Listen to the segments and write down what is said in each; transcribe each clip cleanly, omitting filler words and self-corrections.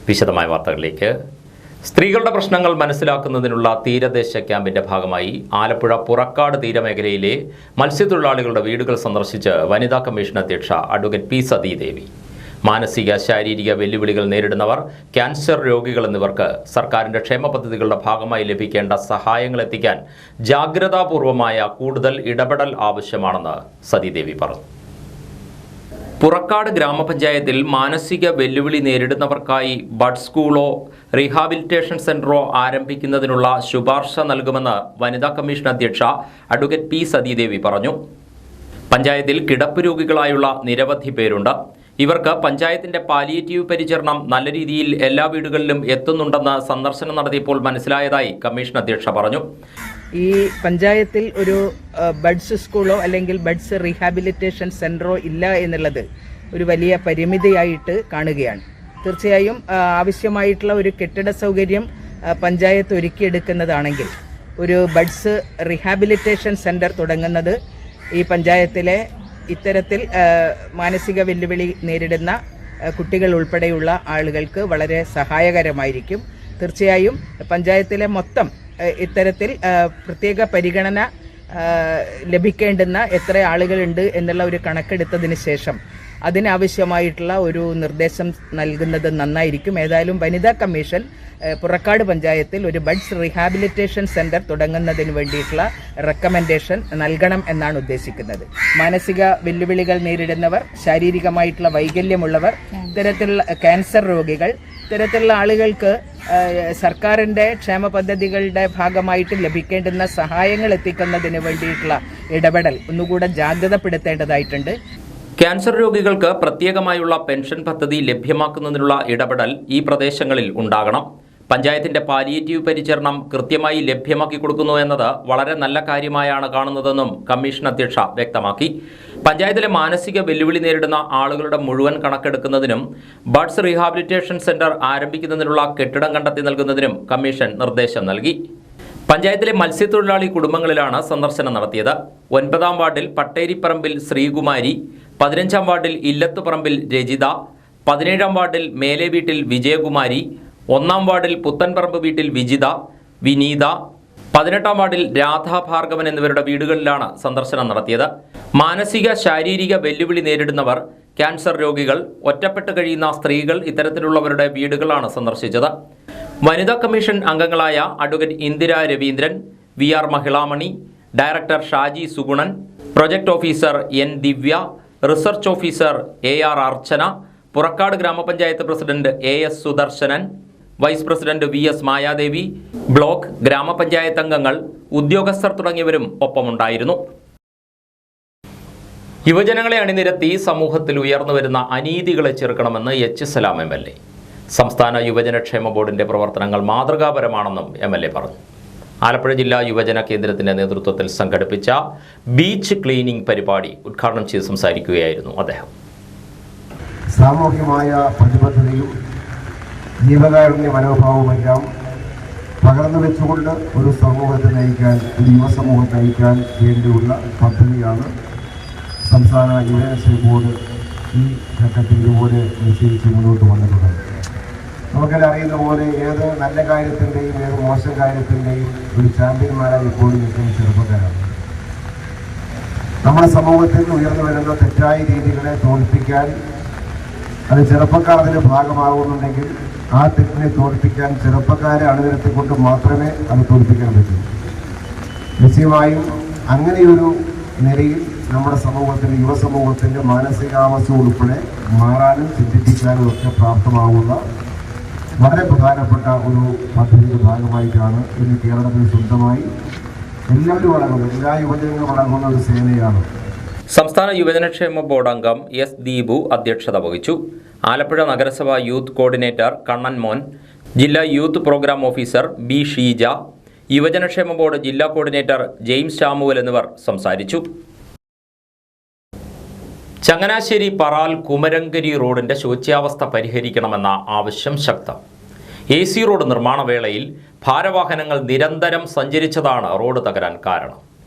വിശദമായ വാർത്തകളിലേക്ക്. സ്ത്രീകളുടെ പ്രശ്നങ്ങൾ മനസ്സിലാക്കുന്നതിനുള്ള തീരദേശ ക്യാമ്പിന്റെ ഭാഗമായി ആലപ്പുഴ പുറക്കാട് തീരമേഖലയിലെ മത്സ്യത്തൊഴിലാളികളുടെ വീടുകൾ സന്ദർശിച്ച് വനിതാ കമ്മീഷൻ അധ്യക്ഷ അഡ്വക്കേറ്റ് പി സതീദേവി. മാനസിക ശാരീരിക വെല്ലുവിളികൾ നേരിടുന്നവർ, ക്യാൻസർ രോഗികൾ എന്നിവർക്ക് സർക്കാരിന്റെ ക്ഷേമ പദ്ധതികളുടെ ഭാഗമായി ലഭിക്കേണ്ട സഹായങ്ങൾ എത്തിക്കാൻ ജാഗ്രതാപൂർവമായ കൂടുതൽ ഇടപെടൽ ആവശ്യമാണെന്ന് സതീദേവി പറഞ്ഞു. പുറക്കാട് ഗ്രാമപഞ്ചായത്തിൽ മാനസിക വെല്ലുവിളി നേരിടുന്നവർക്കായി ബഡ് സ്കൂളോ റീഹാബിലിറ്റേഷൻ സെന്ററോ ആരംഭിക്കുന്നതിനുള്ള ശുപാർശ നൽകുമെന്ന് വനിതാ കമ്മീഷൻ അധ്യക്ഷ അഡ്വക്കേറ്റ് പി സതീദേവി പറഞ്ഞു. പഞ്ചായത്തിൽ കിടപ്പ് രോഗികളായുള്ള നിരവധി പേരുണ്ട്. ഇവർക്ക് പഞ്ചായത്തിന്റെ പാലിയേറ്റീവ് പരിചരണം നല്ല രീതിയിൽ എല്ലാ വീടുകളിലും എത്തുന്നുണ്ടെന്ന് സന്ദർശനം നടത്തിയപ്പോൾ മനസ്സിലായതായി കമ്മീഷൻ അധ്യക്ഷ പറഞ്ഞു. ഈ പഞ്ചായത്തിൽ ഒരു ബഡ്സ് സ്കൂളോ അല്ലെങ്കിൽ ബഡ്സ് റീഹാബിലിറ്റേഷൻ സെന്ററോ ഇല്ല എന്നുള്ളത് ഒരു വലിയ പരിമിതിയായിട്ട് കാണുകയാണ്. തീർച്ചയായും ആവശ്യമായിട്ടുള്ള ഒരു കെട്ടിട സൗകര്യം പഞ്ചായത്ത് ഒരുക്കിയെടുക്കുന്നതാണെങ്കിൽ ഒരു ബഡ്സ് റീഹാബിലിറ്റേഷൻ സെന്റർ തുടങ്ങുന്നത് ഈ പഞ്ചായത്തിലെ ഇത്തരത്തിൽ മാനസിക വെല്ലുവിളി നേരിടുന്ന കുട്ടികൾ ഉൾപ്പെടെയുള്ള ആളുകൾക്ക് വളരെ സഹായകരമായിരിക്കും. തീർച്ചയായും പഞ്ചായത്തിലെ മൊത്തം ഇത്തരത്തിൽ പ്രത്യേക പരിഗണന ലഭിക്കേണ്ടുന്ന എത്ര ആളുകളുണ്ട് എന്നുള്ള ഒരു കണക്കെടുത്തതിന് ശേഷം അതിനാവശ്യമായിട്ടുള്ള ഒരു നിർദ്ദേശം നൽകുന്നത് നന്നായിരിക്കും. ഏതായാലും വനിതാ കമ്മീഷൻ പുറക്കാട് പഞ്ചായത്തിൽ ഒരു ബഡ്സ് റീഹാബിലിറ്റേഷൻ സെന്റർ തുടങ്ങുന്നതിന് വേണ്ടിയിട്ടുള്ള റെക്കമെൻഡേഷൻ നൽകണം എന്നാണ് ഉദ്ദേശിക്കുന്നത്. മാനസിക വെല്ലുവിളികൾ നേരിടുന്നവർ, ശാരീരികമായിട്ടുള്ള വൈകല്യമുള്ളവർ, ഇത്തരത്തിലുള്ള ക്യാൻസർ രോഗികൾ, ഇത്തരത്തിലുള്ള ആളുകൾക്ക് സർക്കാരിൻ്റെ ക്ഷേമ പദ്ധതികളുടെ ഭാഗമായിട്ട് ലഭിക്കേണ്ടുന്ന സഹായങ്ങൾ എത്തിക്കുന്നതിന് വേണ്ടിയിട്ടുള്ള ഇടപെടൽ ഒന്നുകൂടെ ജാഗ്രതപ്പെടുത്തേണ്ടതായിട്ടുണ്ട്. ക്യാൻസർ രോഗികൾക്ക് പ്രത്യേകമായുള്ള പെൻഷൻ പദ്ധതി ലഭ്യമാക്കുന്നതിനുള്ള ഇടപെടൽ ഈ പ്രദേശങ്ങളിൽ ഉണ്ടാകണം. പഞ്ചായത്തിന്റെ പാലിയേറ്റീവ് പരിചരണം കൃത്യമായി ലഭ്യമാക്കി കൊടുക്കുന്നു എന്നത് വളരെ നല്ല കാര്യമായാണ് കാണുന്നതെന്നും കമ്മീഷൻ അധ്യക്ഷ വ്യക്തമാക്കി. പഞ്ചായത്തിലെ മാനസിക വെല്ലുവിളി നേരിടുന്ന ആളുകളുടെ മുഴുവൻ കണക്കെടുക്കുന്നതിനും ബഡ്സ് റീഹാബിലിറ്റേഷൻ സെന്റർ ആരംഭിക്കുന്നതിനുള്ള കെട്ടിടം കണ്ടെത്തി നൽകുന്നതിനും കമ്മീഷൻ നിർദ്ദേശം നൽകി. പഞ്ചായത്തിലെ മത്സ്യത്തൊഴിലാളി കുടുംബങ്ങളിലാണ് സന്ദർശനം നടത്തിയത്. 9-ാം വാർഡിൽ പട്ടേരിപ്പറമ്പിൽ ശ്രീകുമാരി, 15-ാം വാർഡിൽ ഇല്ലത്തുപറമ്പിൽ രജിത, 17-ാം വാർഡിൽ മേലെ വീട്ടിൽ വിജയകുമാരി, 1-ാം വാർഡിൽ പുത്തൻപറമ്പ് വീട്ടിൽ വിജിത, വിനീത, 18-ാം വാർഡിൽ രാധാഭാർഗവൻ എന്നിവരുടെ വീടുകളിലാണ് സന്ദർശനം നടത്തിയത്. മാനസിക ശാരീരിക വെല്ലുവിളി നേരിടുന്നവർ, ക്യാൻസർ രോഗികൾ, ഒറ്റപ്പെട്ട് കഴിയുന്ന സ്ത്രീകൾ ഇത്തരത്തിലുള്ളവരുടെ വീടുകളാണ് സന്ദർശിച്ചത്. വനിതാ കമ്മീഷൻ അംഗങ്ങളായ advocate Indira Raveendran, VR Mahilamani, director Shaji Sugunan, project officer N Divya, research officer AR Archana, Purakkad ഗ്രാമപഞ്ചായത്ത് president AS Sudarsanan, vice president VS Mayadevi, block ഗ്രാമപഞ്ചായത്ത് അംഗങ്ങൾ, ഉദ്യോഗസ്ഥർ തുടങ്ങിയവരും ഒപ്പമുണ്ടായിരുന്നു. യുവജനങ്ങളെ അണിനിരത്തി സമൂഹത്തിൽ ഉയർന്നുവരുന്ന അനീതികളെ ചെറുക്കണമെന്ന് H സലാം MLA. സംസ്ഥാന യുവജനക്ഷേമ ബോർഡിന്റെ പ്രവർത്തനങ്ങൾ മാതൃകാപരമാണെന്നും MLA പറഞ്ഞു. ആലപ്പുഴ ജില്ലാ യുവജന കേന്ദ്രത്തിന്റെ നേതൃത്വത്തിൽ സംഘടിപ്പിച്ച ബീച്ച് ക്ലീനിംഗ് പരിപാടി ഉദ്ഘാടനം ചെയ്ത് സംസാരിക്കുകയായിരുന്നു അദ്ദേഹം. സാമൂഹികമായ പ്രതിബദ്ധതയും ജീവകാരുണ്യ മനോഭാവവുമെല്ലാം പകർന്നു വെച്ചുകൊണ്ട് ഒരു സമൂഹത്തെ നയിക്കാൻ, ഒരു യുവസമൂഹത്തെ നയിക്കാൻ വേണ്ടിയുള്ള പദ്ധതിയാണ് സംസ്ഥാന യുവജനക്ഷേമ ബോർഡ് ഈ ഘട്ടത്തിൽ ഇതുപോലെ നിശ്ചയിച്ച് മുന്നോട്ട് വന്നിട്ടുള്ളത്. നമുക്കെല്ലാം അറിയുന്ന പോലെ ഏത് നല്ല കാര്യത്തിൻ്റെയും ഏത് മോശം കാര്യത്തിൻ്റെയും ഒരു ചാമ്പ്യന്മാരായി ഇപ്പോഴും നിൽക്കുന്ന ചെറുപ്പക്കാരാണ്. നമ്മുടെ സമൂഹത്തിൽ ഉയർന്നു വരുന്ന തെറ്റായ രീതികളെ തോൽപ്പിക്കാൻ, അത് ചെറുപ്പക്കാർ അതിന് ഭാഗമാകുന്നുണ്ടെങ്കിൽ ആ തെറ്റിനെ തോൽപ്പിക്കാൻ ചെറുപ്പക്കാരെ അണിനിരത്തിക്കൊണ്ട് മാത്രമേ അത് തോൽപ്പിക്കാൻ പറ്റൂ. നിശ്ചയമായും അങ്ങനെയൊരു നിലയിൽ നമ്മുടെ സമൂഹത്തിൻ്റെ, യുവസമൂഹത്തിൻ്റെ മാനസികാവസ്ഥ ഉൾപ്പെടെ മാറാനും ചിന്തിപ്പിക്കാനും ഒക്കെ പ്രാപ്തമാകുന്ന വളരെ പ്രധാനപ്പെട്ട ഒരു പദ്ധതിയുടെ ഭാഗമായിട്ടാണ് ഇന്ന് കേരളത്തിൽ സ്വന്തമായി എല്ലാവരും അടങ്ങുന്ന, എല്ലാ യുവജനങ്ങളും അടങ്ങുന്ന ഒരു സേനയാണ്. സംസ്ഥാന യുവജനക്ഷേമ ബോർഡ് അംഗം S ദീപു അധ്യക്ഷത വഹിച്ചു. ആലപ്പുഴ നഗരസഭ യൂത്ത് കോർഡിനേറ്റർ കണ്ണൻ മോൻ, ജില്ലാ youth programme officer B Sheeja, യുവജനക്ഷേമ ബോർഡ് ജില്ലാ കോർഡിനേറ്റർ ജെയിംസ് ശാമുവൽ എന്നിവർ സംസാരിച്ചു. ചങ്ങനാശ്ശേരി പറാൽ കുമരങ്കരി റോഡിന്റെ ശോച്യാവസ്ഥ പരിഹരിക്കണമെന്ന ആവശ്യം ശക്തം. AC റോഡ് നിർമ്മാണ വേളയിൽ ഭാരവാഹനങ്ങൾ നിരന്തരം സഞ്ചരിച്ചതാണ് റോഡ് തകരാൻ കാരണം.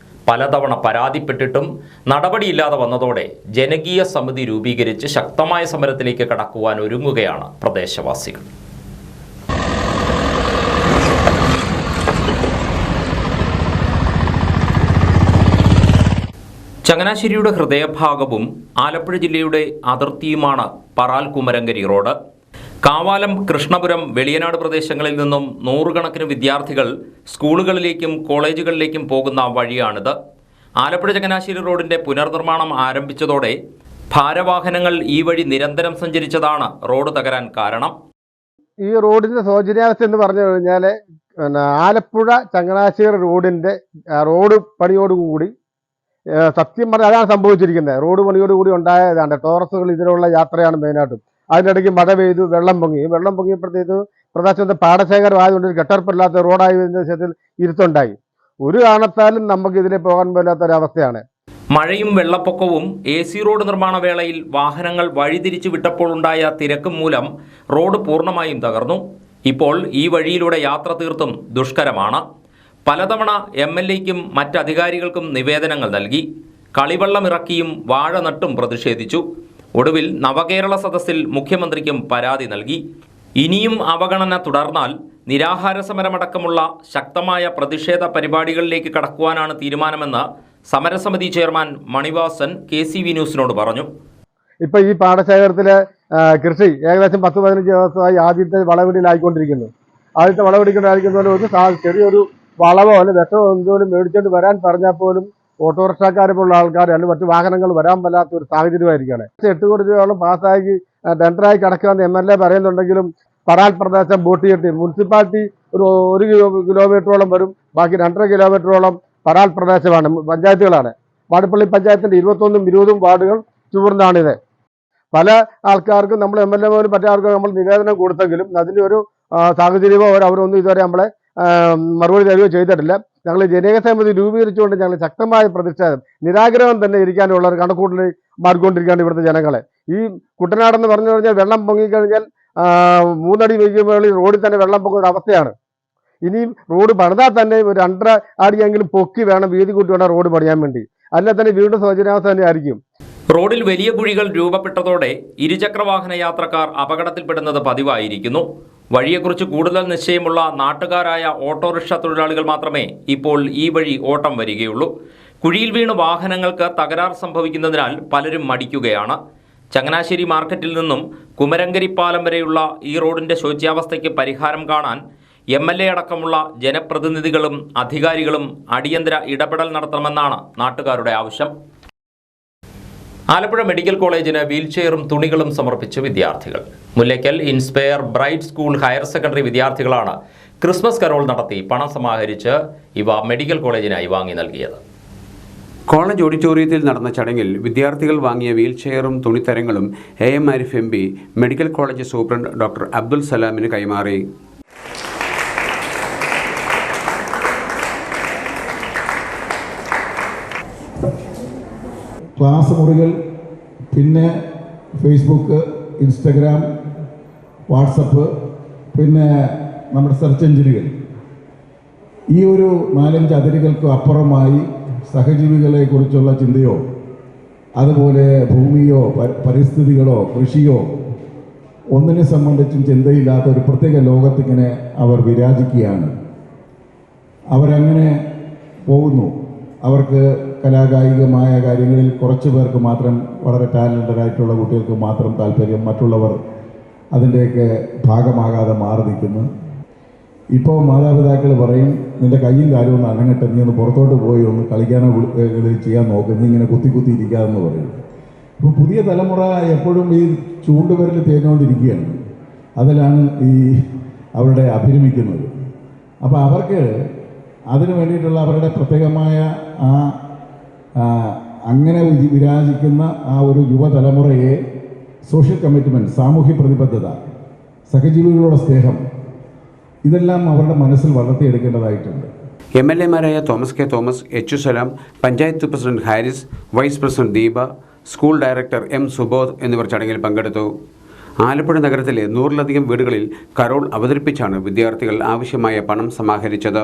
പലതവണ പരാതിപ്പെട്ടിട്ടും നടപടിയില്ലാതെ വന്നതോടെ ജനകീയ സമിതി രൂപീകരിച്ച് ശക്തമായ സമരത്തിലേക്ക് കടക്കുവാൻ ഒരുങ്ങുകയാണ് പ്രദേശവാസികൾ. ചങ്ങനാശ്ശേരിയുടെ ഹൃദയഭാഗവും ആലപ്പുഴ ജില്ലയുടെ അതിർത്തിയുമാണ് പറാൽ കുമരങ്കരി റോഡ്. കാവാലം, കൃഷ്ണപുരം, വെളിയനാട് പ്രദേശങ്ങളിൽ നിന്നും നൂറുകണക്കിന് വിദ്യാർത്ഥികൾ സ്കൂളുകളിലേക്കും കോളേജുകളിലേക്കും പോകുന്ന വഴിയാണിത്. ആലപ്പുഴ ചങ്ങനാശ്ശേരി റോഡിന്റെ പുനർനിർമ്മാണം ആരംഭിച്ചതോടെ ഭാരവാഹനങ്ങൾ ഈ വഴി നിരന്തരം സഞ്ചരിച്ചതാണ് റോഡ് തകരാൻ കാരണം. ഈ റോഡിന്റെ ശോചനീയാവസ്ഥ എന്ന് പറഞ്ഞു കഴിഞ്ഞാൽ ആലപ്പുഴ ചങ്ങനാശ്ശേരി റോഡ് പണിയോടുകൂടി സത്യം പറഞ്ഞാൽ അതാണ് സംഭവിച്ചിരിക്കുന്നത്. റോഡ് പണിയോടുകൂടി ഉണ്ടായതാണ്. ടോറസുകൾ ഇതിലുള്ള യാത്രയാണ് മെയിനായിട്ടും. അതിനിടയ്ക്ക് മഴ പെയ്തു, വെള്ളം പൊങ്ങിയപ്പോഴത്തേക്ക് പ്രദേശത്തെ പാടശേഖരമായതുകൊണ്ട് കെട്ടർപ്പില്ലാത്ത റോഡായതിന്റെ ശേഷത്തിൽ ഇരുത്തുണ്ടായി. ഒരു കാരണത്താലും നമുക്ക് ഇതിലെ പോകാൻ പറ്റാത്തൊരവസ്ഥയാണ്. മഴയും വെള്ളപ്പൊക്കവും AC റോഡ് നിർമ്മാണ വേളയിൽ വാഹനങ്ങൾ വഴിതിരിച്ചു വിട്ടപ്പോൾ ഉണ്ടായ തിരക്കും മൂലം റോഡ് പൂർണ്ണമായും തകർന്നു. ഇപ്പോൾ ഈ വഴിയിലൂടെ യാത്ര തീർത്തും ദുഷ്കരമാണ്. പലതവണ MLAയ്ക്കും മറ്റധികാരികൾക്കും നിവേദനങ്ങൾ നൽകി. കളിവെള്ളം ഇറക്കിയും വാഴ നട്ടും പ്രതിഷേധിച്ചു. ഒടുവിൽ നവകേരള സദസ്സിൽ മുഖ്യമന്ത്രിക്കും പരാതി നൽകി. ഇനിയും അവഗണന തുടർന്നാൽ നിരാഹാര സമരമടക്കമുള്ള ശക്തമായ പ്രതിഷേധ പരിപാടികളിലേക്ക് കടക്കുവാനാണ് തീരുമാനമെന്ന് സമരസമിതി ചെയർമാൻ മണിവാസൻ KCV ന്യൂസിനോട് പറഞ്ഞു. ഇപ്പൊ ഈ പാടശേഖരത്തിലെ കൃഷി ഏകദേശം 10-15 ദിവസമായി ആദ്യത്തെ വളവിടിയിലായിക്കൊണ്ടിരിക്കുന്നു. ആദ്യത്തെ വളവിടിക്കൊണ്ടായിരിക്കുന്നതുകൊണ്ട് ഒരു ചെറിയൊരു വളവോ അല്ലെങ്കിൽ വിഷമോ എന്തോലും മേടിച്ചുകൊണ്ട് വരാൻ പറഞ്ഞാൽ പോലും ഓട്ടോറിക്ഷക്കാരെ പോലുള്ള ആൾക്കാർ അല്ലെങ്കിൽ മറ്റു വാഹനങ്ങൾ വരാൻ പറ്റാത്ത ഒരു സാഹചര്യമായിരിക്കുകയാണ്. 8 കോടി രൂപയോളം പാസ്സാക്കി ടെൻഡറായി കിടക്കുമെന്ന് MLA പറയുന്നുണ്ടെങ്കിലും പറാൽ പ്രദേശം ബോട്ടിയെട്ടി മുനിസിപ്പാലിറ്റി ഒരു 1 കിലോമീറ്ററോളം വരും. ബാക്കി 2.5 കിലോമീറ്ററോളം പറാൽ പ്രദേശമാണ്, പഞ്ചായത്തുകളാണ്. വാടപ്പള്ളി പഞ്ചായത്തിന്റെ 21ഉം 20ഉം വാർഡുകൾ ചൂർന്നാണിത്. പല ആൾക്കാർക്കും നമ്മൾ MLA പോലും പറ്റാർക്കും നമ്മൾ നിവേദനം കൊടുത്തെങ്കിലും അതിൻ്റെ ഒരു സാഹചര്യമോ അവരൊന്നും ഇതുവരെ നമ്മളെ മറുപടി തരികയോ ചെയ്തിട്ടില്ല. ഞങ്ങൾ ജനകീയ സമിതി രൂപീകരിച്ചുകൊണ്ട് ഞങ്ങൾ ശക്തമായ പ്രതിഷേധം, നിരാഗ്രഹം തന്നെ ഇരിക്കാനുള്ള ഒരു കണക്കൂട്ടൽ മാറിക്കൊണ്ടിരിക്കുകയാണ് ഇവിടുത്തെ ജനങ്ങളെ. ഈ കുട്ടനാടെന്ന് പറഞ്ഞു കഴിഞ്ഞാൽ വെള്ളം പൊങ്ങിക്കഴിഞ്ഞാൽ 3 അടി വയ്ക്കുമ്പോൾ റോഡിൽ തന്നെ വെള്ളം പൊങ്ങുന്ന അവസ്ഥയാണ്. ഇനിയും റോഡ് പണിതാൽ തന്നെ ഒരു 2.5 അടിയെങ്കിലും പൊക്കി വേണം, വീതി കൂട്ടി വേണം റോഡ് പണിയാൻ വേണ്ടി. അല്ല തന്നെ വീണ്ടും ശോചനീയാവസ്ഥ തന്നെ ആയിരിക്കും. റോഡിൽ വലിയ കുഴികൾ രൂപപ്പെട്ടതോടെ ഇരുചക്രവാഹന യാത്രക്കാർ അപകടത്തിൽപ്പെടുന്നത് പതിവായിരിക്കുന്നു. വഴിയെക്കുറിച്ച് കൂടുതൽ നിശ്ചയമുള്ള നാട്ടുകാരായ ഓട്ടോറിക്ഷ തൊഴിലാളികൾ മാത്രമേ ഇപ്പോൾ ഈ വഴി ഓട്ടം വരികയുള്ളൂ. കുഴിയിൽ വീണ് വാഹനങ്ങൾക്ക് തകരാർ സംഭവിക്കുന്നതിനാൽ പലരും മടിക്കുകയാണ്. ചങ്ങനാശ്ശേരി മാർക്കറ്റിൽ നിന്നും കുമരങ്കരി പാലം വരെയുള്ള ഈ റോഡിന്റെ ശോച്യാവസ്ഥയ്ക്ക് പരിഹാരം കാണാൻ MLA അടക്കമുള്ള ജനപ്രതിനിധികളും അധികാരികളും അടിയന്തര ഇടപെടൽ നടത്തണമെന്നാണ് നാട്ടുകാരുടെ ആവശ്യം. ആലപ്പുഴ മെഡിക്കൽ കോളേജിന് വീൽചെയറും തുണികളും സമർപ്പിച്ച് വിദ്യാർത്ഥികൾ. Mullackal inspire bright school higher secondary വിദ്യാർത്ഥികളാണ് ക്രിസ്മസ് കരോൾ നടത്തി പണം സമാഹരിച്ച് ഇവ മെഡിക്കൽ കോളേജിനായി വാങ്ങി നൽകിയത്. കോളേജ് ഓഡിറ്റോറിയത്തിൽ നടന്ന ചടങ്ങിൽ വിദ്യാർത്ഥികൾ വാങ്ങിയ വീൽചെയറും തുണിത്തരങ്ങളും AM Arif MP medical college superintendent doctor Abdul സലാമിന് കൈമാറി. ക്ലാസ് മുറികൾ, പിന്നെ ഫേസ്ബുക്ക്, ഇൻസ്റ്റഗ്രാം, വാട്സപ്പ്, പിന്നെ നമ്മുടെ സെർച്ച് എഞ്ചിനുകൾ, ഈ ഒരു 4-5 അതിരുകൾക്ക് അപ്പുറമായി സഹജീവികളെ കുറിച്ചുള്ള ചിന്തയോ അതുപോലെ ഭൂമിയോ പരിസ്ഥിതികളോ കൃഷിയോ ഒന്നിനെ സംബന്ധിച്ചും ചിന്തയില്ലാത്ത ഒരു പ്രത്യേക ലോകത്തിങ്ങനെ അവർ വിരാജിക്കുകയാണ്. അവരങ്ങനെ പോകുന്നു. അവർക്ക് കലാകായികമായ കാര്യങ്ങളിൽ കുറച്ച് പേർക്ക് മാത്രം, വളരെ ടാലൻ്റഡായിട്ടുള്ള കുട്ടികൾക്ക് മാത്രം താല്പര്യം, മറ്റുള്ളവർ അതിൻ്റെയൊക്കെ ഭാഗമാകാതെ മാറി നിൽക്കുന്നു. ഇപ്പോൾ മാതാപിതാക്കൾ പറയും, നിൻ്റെ കയ്യും കാലും ഒന്ന് അനങ്ങട്ടെ, നീ ഒന്ന് പുറത്തോട്ട് പോയി ഒന്ന് കളിക്കാനോ ചെയ്യാൻ നോക്കും, നീ ഇങ്ങനെ കുത്തി ഇരിക്കാമെന്ന് പറയും. ഇപ്പോൾ പുതിയ തലമുറ എപ്പോഴും ഈ ചൂണ്ടുവിരൽ തേഞ്ഞുകൊണ്ടിരിക്കുകയാണ്. അതിലാണ് അവരുടെ അഭിരമിക്കുന്നത്. അപ്പോൾ അവർക്ക് അതിനു വേണ്ടിയിട്ടുള്ള അവരുടെ പ്രത്യേകമായ അങ്ങനെ വിരാജിക്കുന്ന ആ ഒരു യുവതലമുറയെ സോഷ്യൽ കമ്മിറ്റ്മെൻറ്റ്, സാമൂഹ്യ പ്രതിബദ്ധത, സഹജീവികളുടെ സ്നേഹം, ഇതെല്ലാം അവരുടെ മനസ്സിൽ വളർത്തിയെടുക്കേണ്ടതായിട്ടുണ്ട്. MLAമാരായ Thomas K Thomas, H Salam, panchayat president Haris, vice president Deepa, school director M Subodh എന്നിവർ ചടങ്ങിൽ പങ്കെടുത്തു. ആലപ്പുഴ നഗരത്തിലെ 100-ലധികം വീടുകളിൽ കരോൾ അവതരിപ്പിച്ചാണ് വിദ്യാർത്ഥികൾ ആവശ്യമായ പണം സമാഹരിച്ചത്.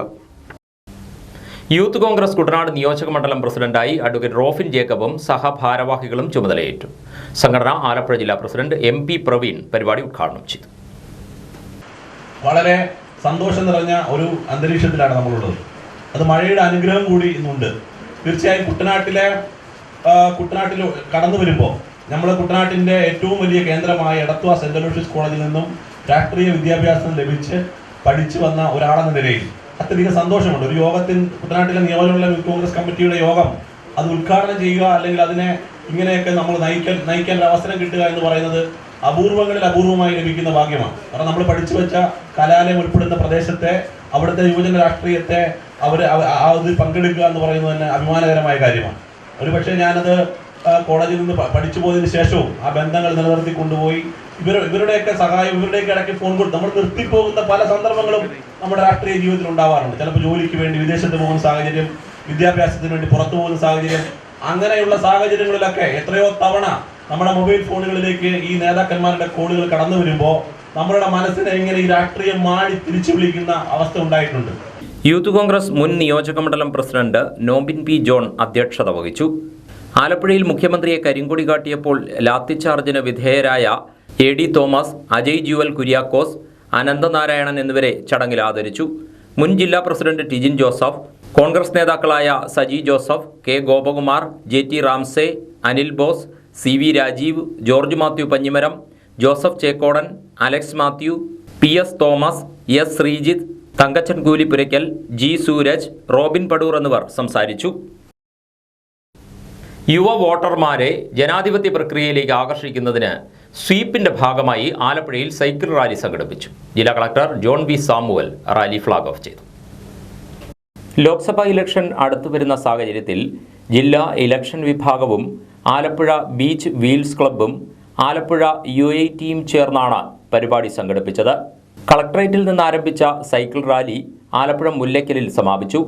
യൂത്ത് കോൺഗ്രസ് കുട്ടനാട് നിയോജക മണ്ഡലം പ്രസിഡന്റായി അഡ്വക്കേറ്റ് റോഫിൻ ജേക്കബും സഹഭാരവാഹികളും ചുമതലയേറ്റു. സംഘടന ആലപ്പുഴ ജില്ലാ പ്രസിഡന്റ് MP പ്രവീൺ പരിപാടി ഉദ്ഘാടനം ചെയ്തു. വളരെ സന്തോഷം നിറഞ്ഞ ഒരു അന്തരീക്ഷത്തിലാണ് നമ്മളുള്ളത്. അത് മഴയുടെ അനുഗ്രഹം കൂടി ഇന്നുണ്ട്. തീർച്ചയായും കുട്ടനാട്ടിലെ കുട്ടനാട്ടിൽ കടന്നു വരുമ്പോൾ നമ്മൾ കുട്ടനാട്ടിൻ്റെ ഏറ്റവും വലിയ കേന്ദ്രമായ എടത്വ സെൻറ് അലോഷ്യസ് കോളേജിൽ നിന്നും രാഷ്ട്രീയ വിദ്യാഭ്യാസം ലഭിച്ച് പഠിച്ചു വന്ന ഒരാളെന്ന നിലയിൽ അത്യധികം സന്തോഷമുണ്ട്. ഒരു യോഗത്തിൽ കുട്ടനാട്ടിലെ നിയമനമുള്ള യൂത്ത് കോൺഗ്രസ് കമ്മിറ്റിയുടെ യോഗം അത് ഉദ്ഘാടനം ചെയ്യുക, അല്ലെങ്കിൽ അതിനെ ഇങ്ങനെയൊക്കെ നമ്മൾ നയിക്കാൻ ഒരു അവസരം കിട്ടുക എന്ന് പറയുന്നത് അപൂർവങ്ങളിൽ അപൂർവമായി ലഭിക്കുന്ന ഭാഗ്യമാണ്. കാരണം നമ്മൾ പഠിച്ചു വെച്ച കലാലയം ഉൾപ്പെടുന്ന പ്രദേശത്തെ അവിടുത്തെ യുവജന രാഷ്ട്രീയത്തെ അതിൽ പങ്കെടുക്കുക എന്ന് പറയുന്നത് തന്നെ അഭിമാനകരമായ കാര്യമാണ്. ഒരുപക്ഷെ ഞാനത് കോളേജിൽ നിന്ന് പഠിച്ചു പോയതിനു ശേഷവും ആ ബന്ധങ്ങൾ നിലനിർത്തി കൊണ്ടുപോയി ഇവരുടെയൊക്കെ സഹായം, ഇവരുടെയൊക്കെ ഇടയ്ക്ക് ഫോൺ കൊടുത്ത് നമ്മൾ നിർത്തിപ്പോകുന്ന പല സന്ദർഭങ്ങളും നമ്മുടെ രാഷ്ട്രീയ ജീവിതത്തിൽ ഉണ്ടാവാറുണ്ട്. ചിലപ്പോൾ ജോലിക്ക് വേണ്ടി വിദേശത്ത് പോകുന്ന സാഹചര്യം, വിദ്യാഭ്യാസത്തിന് വേണ്ടി പുറത്തു പോകുന്ന സാഹചര്യം, അങ്ങനെയുള്ള സാഹചര്യങ്ങളിലൊക്കെ എത്രയോ തവണ നമ്മുടെ മൊബൈൽ ഫോണുകളിലേക്ക് ഈ നേതാക്കന്മാരുടെ കോളുകൾ കടന്നു വരുമ്പോൾ നമ്മളുടെ മനസ്സിനെ ഇങ്ങനെ ഈ രാഷ്ട്രീയം മാടി തിരിച്ചു വിളിക്കുന്ന അവസ്ഥ ഉണ്ടായിട്ടുണ്ട്. യൂത്ത് കോൺഗ്രസ് മുൻ നിയോജക മണ്ഡലം പ്രസിഡന്റ് നോബിൻ പി ജോൺ അധ്യക്ഷത വഹിച്ചു. ആലപ്പുഴയിൽ മുഖ്യമന്ത്രിയെ കരിങ്കൊടി കാട്ടിയപ്പോൾ ലാത്തിച്ചാർജിന് വിധേയരായ AD തോമസ്, അജയ് ജുവൽ കുര്യാക്കോസ്, അനന്തനാരായണൻ എന്നിവരെ ചടങ്ങിൽ ആദരിച്ചു. മുൻ ജില്ലാ പ്രസിഡന്റ് ടിജിൻ ജോസഫ്, കോൺഗ്രസ് നേതാക്കളായ Saji Joseph, K Gopakumar, JT Ramsay, Anil Bose, CV Rajeev, George Mathew Panjimaram, Joseph Chekkodan, Alex Mathew, PS Thomas, S Sreejith, Thankachan Koolippurackal, G Sooraj, Robin Padoor എന്നിവർ സംസാരിച്ചു. യുവ വോട്ടർമാരെ ജനാധിപത്യ പ്രക്രിയയിലേക്ക് ആകർഷിക്കുന്നതിന് സ്വീപ്പിന്റെ ഭാഗമായി ആലപ്പുഴയിൽ സൈക്കിൾ റാലി സംഘടിപ്പിച്ചു. ജില്ലാ collector John V Samuel rally flag off ചെയ്തു. ലോക്സഭാ ഇലക്ഷൻ അടുത്തുവരുന്ന സാഹചര്യത്തിൽ ജില്ലാ ഇലക്ഷൻ വിഭാഗവും ആലപ്പുഴ ബീച്ച് വീൽസ് ക്ലബ്ബും ആലപ്പുഴ UAE ടീം ചേർന്നാണ് പരിപാടി സംഘടിപ്പിച്ചത്. കളക്ടറേറ്റിൽ നിന്ന് ആരംഭിച്ച സൈക്കിൾ റാലി ആലപ്പുഴ മുല്ലയ്ക്കലിൽ സമാപിച്ചു.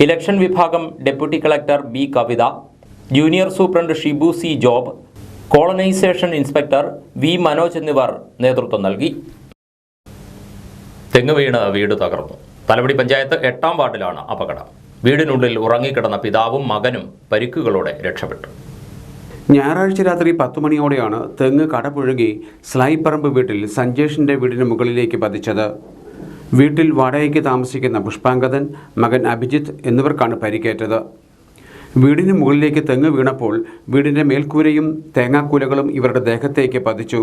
ഇലക്ഷൻ വിഭാഗം deputy collector B Kavitha, junior superintendent Shibu C Job, colonisation inspector V Manoj എന്നിവർ നേതൃത്വം നൽകി. തെങ്ങ് വീണ് വീട് തകർന്നു. തലവടി പഞ്ചായത്ത് 8-ാം വാർഡിലാണ് അപകടം. വീടിനുള്ളിൽ ഉറങ്ങിക്കിടന്ന പിതാവും മകനും പരിക്കുകളോടെ രക്ഷപ്പെട്ടു. ഞായറാഴ്ച രാത്രി 10 മണിയോടെയാണ് തെങ്ങ് കടപുഴകി സ്ലൈപ്പറമ്പ് വീട്ടിൽ സഞ്ജേഷിൻ്റെ വീടിന് മുകളിലേക്ക് പതിച്ചത്. വീട്ടിൽ വാടകയ്ക്ക് താമസിക്കുന്ന പുഷ്പാങ്കദൻ, മകൻ അഭിജിത്ത് എന്നിവർക്കാണ് പരിക്കേറ്റത്. വീടിന് മുകളിലേക്ക് തെങ്ങ് വീണപ്പോൾ വീടിൻ്റെ മേൽക്കൂരയും തേങ്ങാക്കൂലകളും ഇവരുടെ ദേഹത്തേക്ക് പതിച്ചു.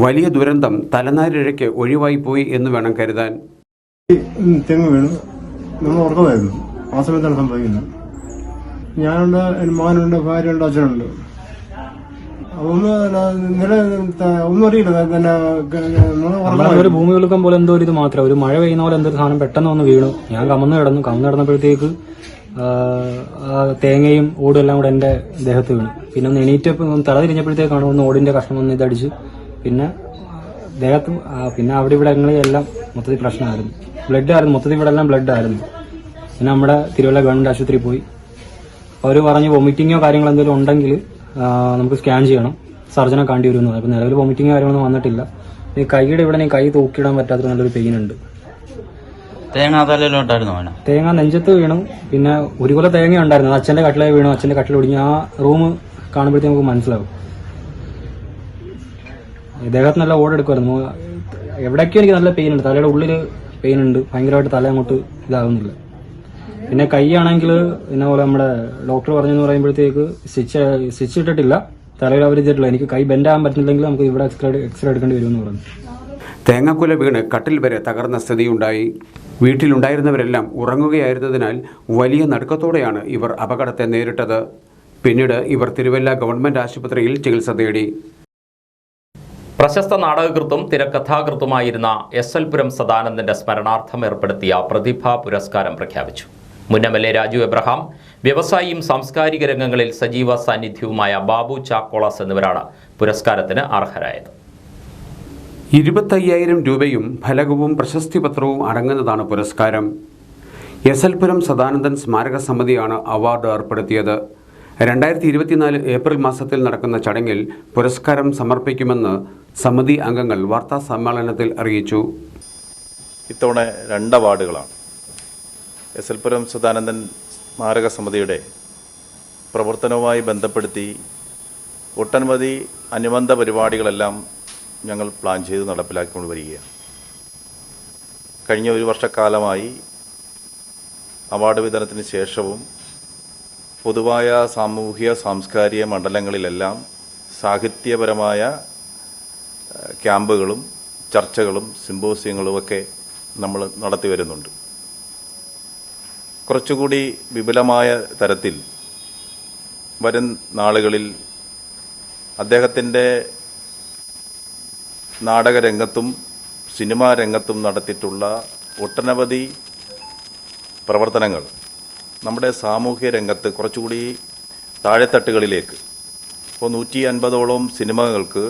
വലിയ ദുരന്തം തലനാരിഴയ്ക്ക് ഒഴിവായിപ്പോയി എന്ന് വേണം കരുതാൻ. തെങ്ങ് വീണു, നമ്മൾ ഉറക്കമായിരുന്നു. ആ സമയത്താണ് സംഭവിക്കുന്നത്. ഞാനുണ്ട്, എൻ്റെ മകനുണ്ട്, ഭാര്യയുണ്ട്, അച്ഛനുണ്ട്. ഒന്നും അറിയില്ല. ഒരു ഭൂമി കുലുക്കം പോലെ എന്തോ ഒരു ഇത് മാത്രം, ഒരു മഴ പെയ്യുന്ന പോലെ എന്തോ ഒരു സാധനം പെട്ടെന്ന് വന്ന് വീണു. ഞാൻ കമന്ന് കിടന്നപ്പോഴത്തേക്ക് തേങ്ങയും ഓടും എല്ലാം കൂടെ എൻ്റെ ദേഹത്ത് വീണു. പിന്നെ ഒന്ന് എണീറ്റപ്പോൾ തല തിരിഞ്ഞപ്പോഴത്തേക്കാണ് ഒന്ന് ഓടിന്റെ കഷ്ണം വന്ന് ഇതടിച്ചു. പിന്നെ ദേഹത്തും പിന്നെ അവിടെ ഇവിടെ എല്ലാം മൊത്തത്തിൽ പ്രശ്നമായിരുന്നു. ബ്ലഡ് ആയിരുന്നു, മൊത്തത്തിൽ ഇവിടെ എല്ലാം ബ്ലഡ് ആയിരുന്നു. പിന്നെ നമ്മുടെ തിരുവല്ല ഗവൺമെന്റ് ആശുപത്രിയിൽ പോയി. അവർ പറഞ്ഞ് വൊമിറ്റിങ്ങോ കാര്യങ്ങളോ എന്തെങ്കിലും ഉണ്ടെങ്കിൽ നമുക്ക് സ്കാൻ ചെയ്യണം, സർജനെ കാണ്ടി വരുമെന്ന്. അപ്പം നിലവിൽ വൊമിറ്റിങ്ങോ കാര്യങ്ങളൊന്നും വന്നിട്ടില്ല. ഈ കൈയുടെ ഇവിടെ കൈ തൂക്കിയിടാൻ പറ്റാത്ത നല്ലൊരു പെയിൻ ഉണ്ട്. തേങ്ങ നെഞ്ചത്ത് വീണു. പിന്നെ ഒരു കൊല തേങ്ങ ഉണ്ടായിരുന്നു, അച്ഛന്റെ കട്ടിലേ വീണു. അച്ഛന്റെ കട്ടിൽ ഒടിഞ്ഞു. ആ റൂം കാണുമ്പോഴത്തേക്ക് നമുക്ക് മനസ്സിലാവും. ദേഹത്ത് നല്ല ഓടെടുക്കുമായിരുന്നു. എവിടേക്കോ എനിക്ക് നല്ല പെയിൻ ഉണ്ട്, തലയുടെ ഉള്ളിൽ പെയിൻ ഉണ്ട്. ഭയങ്കരമായിട്ട് തല അങ്ങോട്ട് ഇതാകുന്നില്ല. പിന്നെ കൈ ആണെങ്കിൽ പിന്നെ പോലെ നമ്മുടെ ഡോക്ടർ പറഞ്ഞെന്ന് പറയുമ്പോഴത്തേക്ക് സ്റ്റിച്ച് ഇട്ടിട്ടില്ല, തലയിൽ അവർ ചെയ്തിട്ടില്ല. എനിക്ക് കൈ ബെൻഡാകാൻ പറ്റുന്നില്ലെങ്കിൽ നമുക്ക് ഇവിടെ എക്സ്റേ എടുക്കേണ്ടി വരുമെന്ന് പറഞ്ഞു. തേങ്ങാക്കുല വീണ് കട്ടിൽ വരെ തകർന്ന സ്ഥിതിയുണ്ടായി. വീട്ടിലുണ്ടായിരുന്നവരെല്ലാം ഉറങ്ങുകയായിരുന്നതിനാൽ വലിയ നടുക്കത്തോടെയാണ് ഇവർ അപകടത്തെ നേരിട്ടത്. പിന്നീട് ഇവർ തിരുവല്ല ഗവൺമെന്റ് ആശുപത്രിയിൽ ചികിത്സ തേടി. പ്രശസ്ത നാടകകൃത്തും തിരക്കഥാകൃത്തുമായിരുന്ന SL പുരം സദാനന്ദന്റെ സ്മരണാർത്ഥം ഏർപ്പെടുത്തിയ പ്രതിഭാ പുരസ്കാരം പ്രഖ്യാപിച്ചു. മുൻ MLA രാജു എബ്രഹാം, വ്യവസായിയും സാംസ്കാരിക രംഗങ്ങളിൽ സജീവ സാന്നിധ്യവുമായ ബാബു ചാക്കോളാസ് എന്നിവരാണ് പുരസ്കാരത്തിന് അർഹരായത്. 25,000 രൂപയും ഫലകവും പ്രശസ്തിപത്രവും അടങ്ങുന്നതാണ് പുരസ്കാരം. SL പുരം സദാനന്ദൻ സ്മാരക സമിതിയാണ് അവാർഡ് ഏർപ്പെടുത്തിയത്. 2024 ഏപ്രിൽ മാസത്തിൽ നടക്കുന്ന ചടങ്ങിൽ പുരസ്കാരം സമർപ്പിക്കുമെന്ന് സമിതി അംഗങ്ങൾ വാർത്താ സമ്മേളനത്തിൽ അറിയിച്ചു. ഇത്തവണ 2 അവാർഡുകളാണ്. SL പുരം സദാനന്ദൻ സ്മാരക സമിതിയുടെ പ്രവർത്തനവുമായി ബന്ധപ്പെടുത്തി ഒട്ടനവധി അനുബന്ധ പരിപാടികളെല്ലാം ഞങ്ങൾ പ്ലാൻ ചെയ്ത് നടപ്പിലാക്കിക്കൊണ്ട് വരികയാണ്. കഴിഞ്ഞ 1 വർഷക്കാലമായി അവാർഡ് വിതരണത്തിന് ശേഷവും പൊതുവായ സാമൂഹ്യ സാംസ്കാരിക മണ്ഡലങ്ങളിലെല്ലാം സാഹിത്യപരമായ ക്യാമ്പുകളും ചർച്ചകളും സിമ്പോസിയങ്ങളുമൊക്കെ നമ്മൾ നടത്തി വരുന്നുണ്ട്. കുറച്ചുകൂടി വിപുലമായ തരത്തിൽ വരും നാളുകളിൽ അദ്ദേഹത്തിൻ്റെ നാടകരംഗത്തും സിനിമാ രംഗത്തും നടത്തിയിട്ടുള്ള ഒട്ടനവധി പ്രവർത്തനങ്ങൾ നമ്മുടെ സാമൂഹ്യ രംഗത്ത് കുറച്ചുകൂടി താഴെത്തട്ടുകളിലേക്ക്, ഇപ്പോൾ 150ഓളം സിനിമകൾക്ക്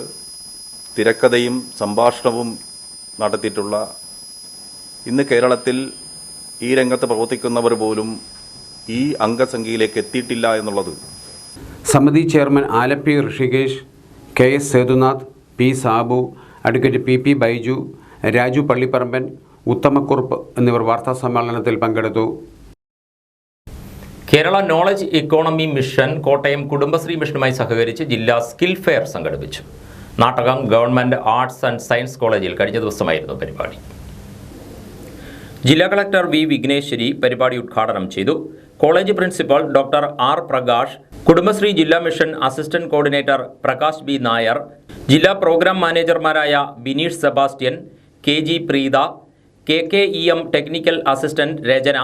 തിരക്കഥയും സംഭാഷണവും നടത്തിയിട്ടുള്ള, ഇന്ന് കേരളത്തിൽ ഈ രംഗത്ത് പ്രവർത്തിക്കുന്നവർ പോലും ഈ അംഗസംഖ്യയിലേക്ക് എത്തിയിട്ടില്ല എന്നുള്ളത്. സമിതി chairman Alleppey Rishikesh, KS Sethunath, P Sabu, advocate PP Baiju, Raju Pallipparamban, Uthamakkurup എന്നിവർ വാർത്താസമ്മേളനത്തിൽ പങ്കെടുത്തു. Kerala knowledge economy mission Kottayam Kudumbashree മിഷനുമായി സഹകരിച്ച് ജില്ലാ സ്കിൽ ഫെയർ സംഘടിപ്പിച്ചു. നാട്ടകം ഗവൺമെൻറ് ആർട്സ് ആൻഡ് സയൻസ് കോളേജിൽ കഴിഞ്ഞ ദിവസമായിരുന്നു പരിപാടി. ജില്ലാ കളക്ടർ V വിഘ്നേശ്വരി പരിപാടി ഉദ്ഘാടനം ചെയ്തു. College principal doctor R Prakash, Kudumbashree ജില്ലാ mission assistant coordinator Prakash B Nair, ജില്ലാ പ്രോഗ്രാം മാനേജർമാരായ Bineesh Sebastian, KG Preetha, KKEM technical assistant Rachana,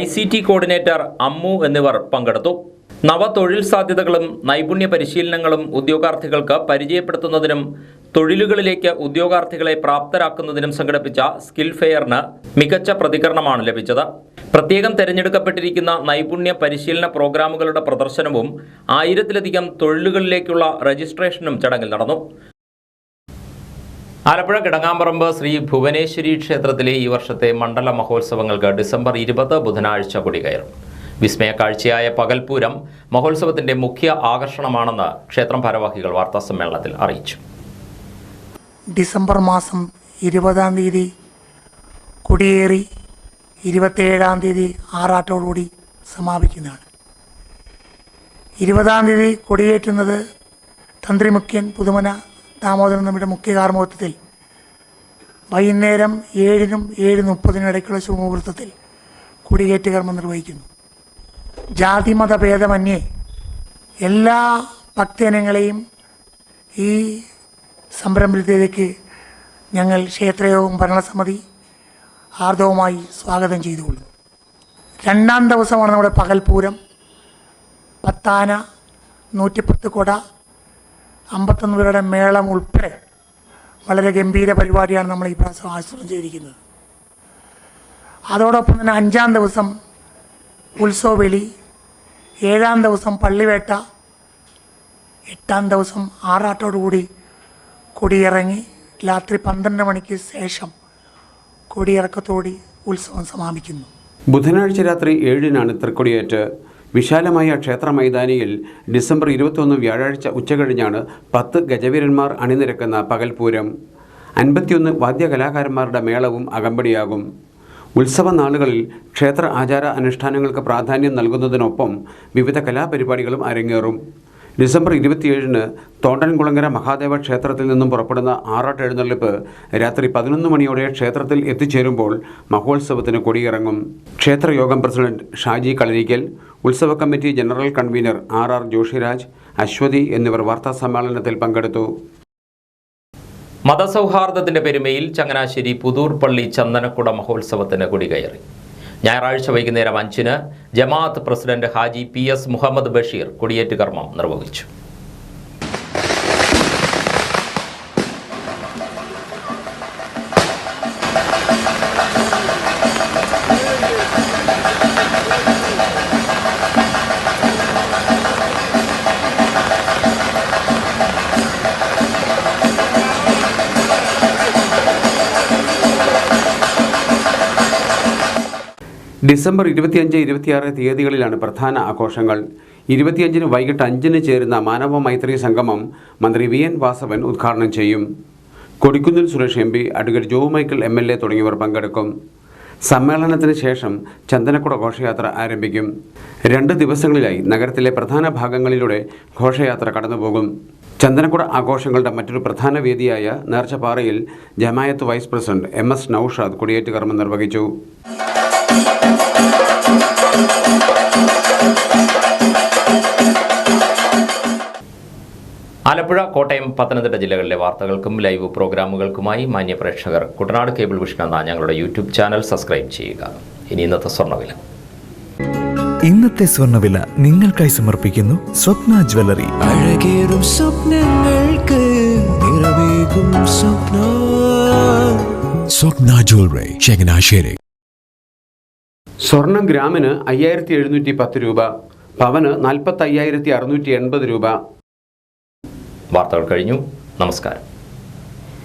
ICT coordinator Ammu എന്നിവർ പങ്കെടുത്തു. നവതൊഴിൽ സാധ്യതകളും നൈപുണ്യ പരിശീലനങ്ങളും ഉദ്യോഗാർത്ഥികൾക്ക് പരിചയപ്പെടുത്തുന്നതിനും തൊഴിലുകളിലേക്ക് ഉദ്യോഗാർത്ഥികളെ പ്രാപ്തരാക്കുന്നതിനും സംഘടിപ്പിച്ച സ്കിൽ ഫെയറിന് മികച്ച പ്രതികരണമാണ് ലഭിച്ചത്. പ്രത്യേകം തെരഞ്ഞെടുക്കപ്പെട്ടിരിക്കുന്ന നൈപുണ്യ പരിശീലന പ്രോഗ്രാമുകളുടെ പ്രദർശനവും 1000-ലധികം തൊഴിലുകളിലേക്കുള്ള രജിസ്ട്രേഷനും ചടങ്ങിൽ നടന്നു. ആലപ്പുഴ കിടങ്ങാമ്പറമ്പ് ശ്രീ ഭുവനേശ്വരി ക്ഷേത്രത്തിലെ ഈ വർഷത്തെ മണ്ഡല മഹോത്സവങ്ങൾക്ക് ഡിസംബർ 20 ബുധനാഴ്ച കൊടികയറും. വിസ്മയക്കാഴ്ചയായ പകൽപൂരം മഹോത്സവത്തിന്റെ മുഖ്യ ആകർഷണമാണെന്ന് ക്ഷേത്രം ഭാരവാഹികൾ വാർത്താസമ്മേളനത്തിൽ അറിയിച്ചു. ഡിസംബർ മാസം 20-ാം തീയതി കൊടിയേറി 27-ാം തീയതി ആറാട്ടോടുകൂടി സമാപിക്കുന്നതാണ്. 20-ാം തീയതി കൊടിയേറ്റുന്നത് തന്ത്രിമുഖ്യൻ പുതുമന ദാമോദരൻ നമ്മുടെ മുഖ്യ കാർമ്മികത്വത്തിൽ വൈകുന്നേരം 7-നും 7:30-നും ഇടയ്ക്കുള്ള ശുഭമുഹൂർത്തത്തിൽ കൊടിയേറ്റ് കർമ്മം നിർവഹിക്കുന്നു. ജാതിമത ഭേദമന്യേ എല്ലാ ഭക്തജനങ്ങളെയും ഈ സംരംഭത്തിലേക്ക് ഞങ്ങൾ ക്ഷേത്രയോഗം ഭരണസമിതി ആർദ്രവുമായി സ്വാഗതം ചെയ്തുകൊള്ളുന്നു. 2-ാം ദിവസമാണ് നമ്മുടെ പകൽപൂരം. 10 ആന, 110 കൊട, 51 പേരുടെ മേളം ഉൾപ്പെടെ വളരെ ഗംഭീര പരിപാടിയാണ് നമ്മൾ ഈ പ്രാവശ്യം ആസൂത്രണം ചെയ്തിരിക്കുന്നത്. അതോടൊപ്പം തന്നെ 5-ാം ദിവസം ഉത്സവബലി, 7-ാം ദിവസം പള്ളിവേട്ട, 8-ാം ദിവസം ആറാട്ടോടുകൂടി കൊടിയിറങ്ങി രാത്രി 12 മണിക്ക് ശേഷം കൊടിയിറക്കത്തോടെ ഉത്സവം സമാപിക്കുന്നു. ബുധനാഴ്ച രാത്രി 7-നാണ് തൃക്കൊടിയേറ്റ്. വിശാലമായ ക്ഷേത്ര മൈതാനിയിൽ ഡിസംബർ 21 വ്യാഴാഴ്ച ഉച്ചകഴിഞ്ഞാണ് 10 ഗജവീരന്മാർ അണിനിരക്കുന്ന പകൽപൂരം. 51 വാദ്യകലാകാരന്മാരുടെ മേളവും അകമ്പടിയാകും. ഉത്സവ നാളുകളിൽ ക്ഷേത്ര ആചാര അനുഷ്ഠാനങ്ങൾക്ക് പ്രാധാന്യം നൽകുന്നതിനൊപ്പം വിവിധ കലാപരിപാടികളും അരങ്ങേറും. ഡിസംബർ 27-ന് തോണ്ടൻകുളങ്ങര മഹാദേവ ക്ഷേത്രത്തിൽ നിന്നും പുറപ്പെടുന്ന ആറാട്ട് എഴുന്നള്ളിപ്പ് രാത്രി 11 മണിയോടെ ക്ഷേത്രത്തിൽ എത്തിച്ചേരുമ്പോൾ മഹോത്സവത്തിന് കൊടിയിറങ്ങും. ക്ഷേത്രയോഗം പ്രസിഡന്റ് ഷാജി കളരിക്കൽ, ഉത്സവ committee general convener RR Joshiraj, Aswathi എന്നിവർ വാർത്താസമ്മേളനത്തിൽ പങ്കെടുത്തു. മതസൗഹാർദ്ദത്തിന്റെ പെരുമയിൽ ചങ്ങനാശ്ശേരി പുതൂർ പള്ളി ചന്ദനക്കുട മഹോത്സവത്തിന് കൊടികയറി. ഞായറാഴ്ച വൈകുന്നേരം 5-ന് ജമാഅത്ത് പ്രസിഡന്റ് ഹാജി PS മുഹമ്മദ് ബഷീർ കൊടിയേറ്റ് കർമ്മം നിർവഹിച്ചു. ഡിസംബർ 25, 26 തീയതികളിലാണ് പ്രധാന ആഘോഷങ്ങൾ. 25-ന് വൈകിട്ട് 5-ന് ചേരുന്ന മാനവ മൈത്രി സംഗമം മന്ത്രി VN വാസവൻ ഉദ്ഘാടനം ചെയ്യും. കൊടിക്കുന്നിൽ സുരേഷ് MP, അഡ്വക്കേറ്റ് ജോ മൈക്കിൾ MLA തുടങ്ങിയവർ പങ്കെടുക്കും. സമ്മേളനത്തിന് ശേഷം ചന്ദനക്കുട ഘോഷയാത്ര ആരംഭിക്കും. 2 ദിവസങ്ങളിലായി നഗരത്തിലെ പ്രധാന ഭാഗങ്ങളിലൂടെ ഘോഷയാത്ര കടന്നുപോകും. ചന്ദനക്കുട ആഘോഷങ്ങളുടെ മറ്റൊരു പ്രധാന വേദിയായ നേർച്ചപ്പാറയിൽ ജമായത്ത് വൈസ് പ്രസിഡന്റ് MS നൌഷാദ് കൊടിയേറ്റ് കർമ്മം നിർവഹിച്ചു. ആലപ്പുഴ, കോട്ടയം, പത്തനംതിട്ട ജില്ലകളിലെ വാർത്തകൾക്കും ലൈവ് പ്രോഗ്രാമുകൾക്കുമായി മാന്യ പ്രേക്ഷകർ കുട്ടനാട് കേബിൾ വിഷൻ എന്ന ഞങ്ങളുടെ യൂട്യൂബ് ചാനൽ സബ്സ്ക്രൈബ് ചെയ്യുക. ഇനി ഇന്നത്തെ സ്വർണ്ണവില. ഇന്നത്തെ സ്വർണ്ണവില നിങ്ങൾക്കായി സമർപ്പിക്കുന്നു സ്വപ്ന ജ്വല്ലറി. അഴകേറും സ്വപ്നങ്ങൾക്ക് നിറവേകും സ്വപ്ന ജ്വല്ലറി, ചങ്ങനാശ്ശേരി. സ്വർണം ഗ്രാമിന് 5710 രൂപ, പവന് 45,680 രൂപ. വാർത്തകൾ കഴിഞ്ഞു. നമസ്കാരം.